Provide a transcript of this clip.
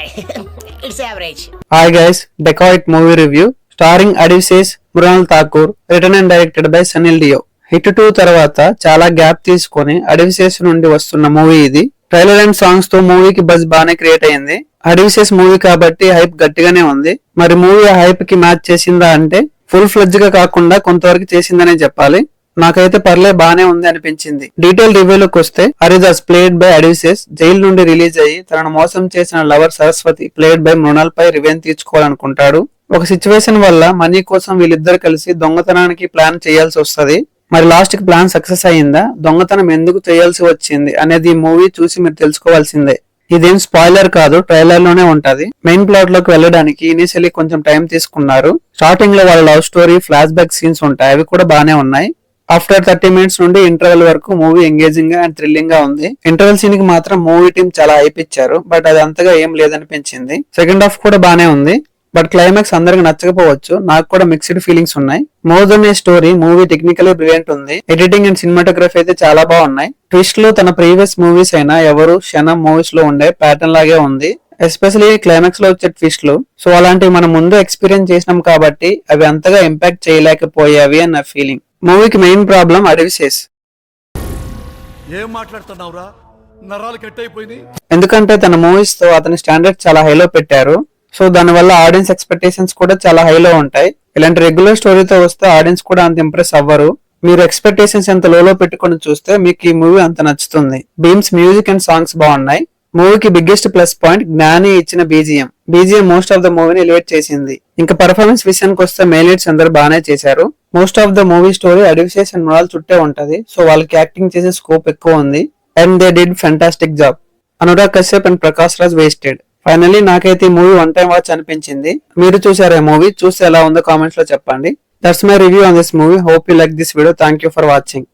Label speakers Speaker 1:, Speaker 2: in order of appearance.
Speaker 1: It's average.
Speaker 2: Hi guys, Decoit movie review starring Adivses, Mrunal Thakur, written and directed by Sunil Dio. Hit 2 తర్వాత చాలా gap తీసుకొని అడివిసేస్ నుండి వస్తున్న movie ఇది. Trailer and songs తో మూవీకి బజ్ బానే క్రియేట్ అయింది. అడివిసేస్ మూవీ కాబట్టి హైప్ గట్టిగానే ఉంది. మరి మూవీ ఆ హైప్ కి మ్యాచ్ చేసిందా అంటే ఫుల్ ఫ్లెడ్జ్ గా కాకుండా కొంతవరకు చేసిందనే చెప్పాలి. నాకైతే పర్లే బానే ఉంది అనిపించింది. డీటెయిల్ రివ్యూలోకి వస్తే Haridas played by Adivi Sesh jail నుండి రిలీజ్ అయ్యి తనను మోసం చేసిన lover Saraswati played by Mrunal పై రివెంజ్ తీర్చుకోవాలనుకుంటాడు. ఒక సిచ్యువేషన్ వల్ల మనీ కోసం వీళ్ళిద్దరు కలిసి దొంగతనానికి ప్లాన్ చేయాల్సి వస్తది. మరి లాస్ట్ కి ప్లాన్ సక్సెస్ అయ్యిందా, దొంగతనం ఎందుకు చేయాల్సి వచ్చింది అనేది ఈ మూవీ చూసి మీరు తెలుసుకోవాల్సిందే. ఇదేం స్పాయిలర్ కాదు, ట్రైలర్ లోనే ఉంటది. మెయిన్ ప్లాట్ లోకి వెళ్ళడానికి ఇనిషియలీ కొంచెం టైం తీసుకున్నారు. స్టార్టింగ్ లో వాళ్ళ love story, flash back scenes ఉంటాయి, అవి కూడా బానే ఉన్నాయి. ఆఫ్టర్ 30 minutes నుండి ఇంటర్వెల్ వరకు మూవీ ఎంగేజింగ్ గా అండ్ థ్రిల్లింగ్ గా ఉంది. ఇంటర్వెల్ సీన్ కి మాత్రం మూవీ టీం చాలా హైప్ ఇచ్చారు, బట్ అది అంతగా ఏం లేదనిపించింది. సెకండ్ హాఫ్ కూడా బానే ఉంది, బట్ క్లైమాక్స్ అందరికి నచ్చకపోవచ్చు. నాకు కూడా మిక్స్డ్ ఫీలింగ్స్ ఉన్నాయి. మోర్ దెన్ ఏ స్టోరీ, మూవీ టెక్నికలీ బ్రిలియంట్ ఉంది. ఎడిటింగ్ అండ్ సినిమాటోగ్రఫీ అయితే చాలా బాగున్నాయి. ట్విస్ట్ లో తన ప్రీవియస్ మూవీస్ అయినా ఎవరు క్షణం మూవీస్ లో ఉండే ప్యాటర్న్ లాగే ఉంది. ఎస్పెషలీ క్లైమాక్స్ లో వచ్చే ట్విస్ట్లు. సో అలాంటివి మనం ముందు ఎక్స్పీరియన్స్ చేసినాం కాబట్టి అవి అంతగా ఇంపాక్ట్ చేయలేకపోయేవి అని నా ఫీలింగ్. మూవీకి మెయిన్ ప్రాబ్లం అడివిసేస్.
Speaker 3: ఏం మాట్లాడుతున్నావురా, నరాలు కట్ అయిపోయింది.
Speaker 2: ఎందుకంటే తన మూవీస్ తో అతని స్టాండర్డ్ చాలా హైలో పెట్టారు. సో దానివల్ల ఆడియన్స్ ఎక్స్పెక్టేషన్స్ కూడా చాలా హైలో ఉంటాయి. ఇలాంటి రెగ్యులర్ స్టోరీతో వస్తే ఆడియన్స్ కూడా అంత ఇంప్రెస్ అవ్వరు. మీరు ఎక్స్పెక్టేషన్స్ ఎంత లోలో పెట్టుకొని చూస్తే మీకు ఈ మూవీ అంత నచ్చుతుంది. బీమ్స్, మ్యూజిక్ అండ్ సాంగ్స్ బాగున్నాయి. మూవీకి బిగ్గెస్ట్ ప్లస్ పాయింట్ జ్ఞాని ఇచ్చిన BGM. BGM most of the మూవీని ఎలివేట్ చేసింది. ఇంకా పర్ఫార్మెన్స్ విషయానికి వస్తే మెయిన్ లీడ్స్ అందరూ బాగానే చేశారు. Most of the movie story Adivi Sesh and Mrunal చుట్టే ఉంటది. సో వాళ్ళకి యాక్టింగ్ చేసే స్కోప్ ఎక్కువ ఉంది and they did fantastic job. Anurag Kashyap and Prakash Raj wasted. Finally నాకైతే ఈ మూవీ వన్ టైం వాచ్ అనిపించింది. మీరు చూసారా ఈ మూవీ? చూస్తే ఎలా ఉందో కామెంట్స్ లో చెప్పండి. That's my review on this movie. Hope you like this video. Thank you for watching.